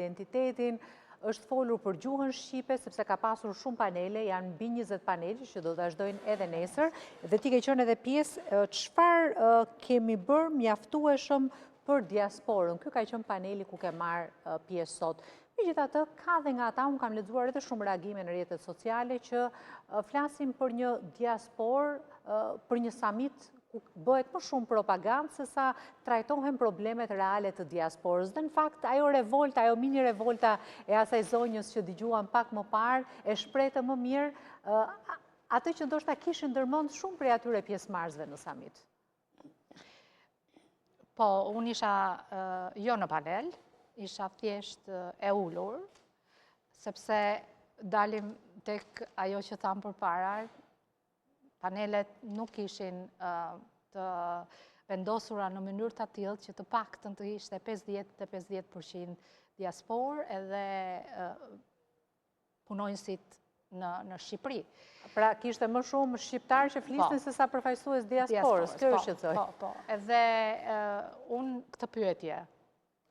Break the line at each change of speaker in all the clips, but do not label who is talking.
identitetin, është folur për gjuhën shqipe, sepse ka pasur shumë panele, janë mbi 20 panele që do të vazhdojnë edhe nesër, dhe ti ke qenë edhe pjesë, çfarë kemi bërë mjaftueshëm për diasporën? Ky ka qenë paneli ku ke marrë pjesë sot. Megjithatë, ka dhe nga ata, unë kam lexuar edhe shumë reagime në rrjetet sociale që flasin për një diasporë, për një summit ku bëhet më shumë propagandë se sa trajtohen problemet reale të diasporës. Dhe në fakt, ajo revolta, ajo mini revolta e asaj zonjës që dëgjuam pak më parë, e shprehte më mirë atë që ndoshta kishin ndërmend shumë prej atyre pjesëmarrësve në summit.
Po, unë isha jo në panel, isha thjesht e ulur, sepse dalim tek ajo që thamë përpara, panelet nuk ishin të vendosura në mënyrë të tillë që të paktën të ishte 50% diasporë edhe punonjësit në Shqipëri.
Pra kishte më shumë shqiptarë që flisnin se sa përfaqësues diasporës. Kjo është shqetësoj.
Po. Edhe unë këtë pyetje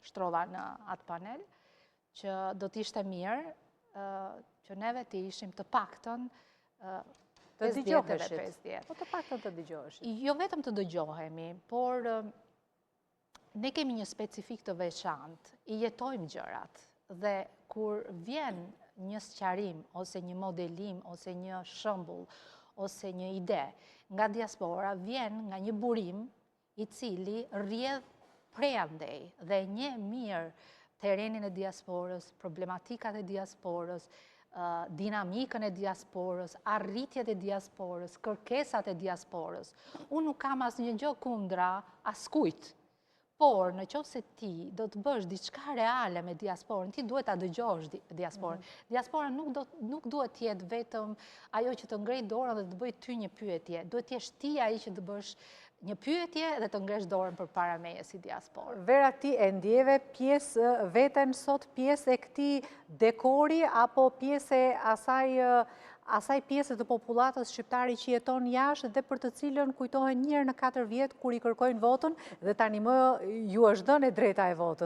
shtrova në atë panel, që do t'ishte mirë që neve të ishim të paktën
të dëgjoheshit. Po të paktën të dëgjoheshit.
Jo vetëm të dëgjohemi, por ne kemi një specifik të veçantë, i jetojmë gjërat, dhe kur vjen një sqarim, ose një modelim, ose një shembull, ose një ide nga diaspora, vjen nga një burim i cili rrjedh prej andej dhe një mirë terrenin e diasporës, problematikat e diasporës, dinamikën e diasporës, arritjet e diasporës, kërkesat e diasporës. Unë nuk kam asnjë gjë kundra askujt, por në qoftë se ti do të bësh diçka reale me diasporën, ti duhet ta dëgjosh diasporën. Diaspora nuk duhet të jetë vetëm ajo që të ngrej dorën dhe të bëj ty një pyetje. Duhet të jesh ti ai që të bësh një pyetje dhe të ngresh dorën përpara meje si diasporë.
Vera, ti e ndjeve pjesë veten sot pjesë e këtij dekori apo pjesë e asaj pjesë të popullatës shqiptare që jeton jashtë dhe për të cilën kujtohen një herë në 4 vjet kur i kërkojnë votën dhe tani më ju është dhënë e drejta e votës?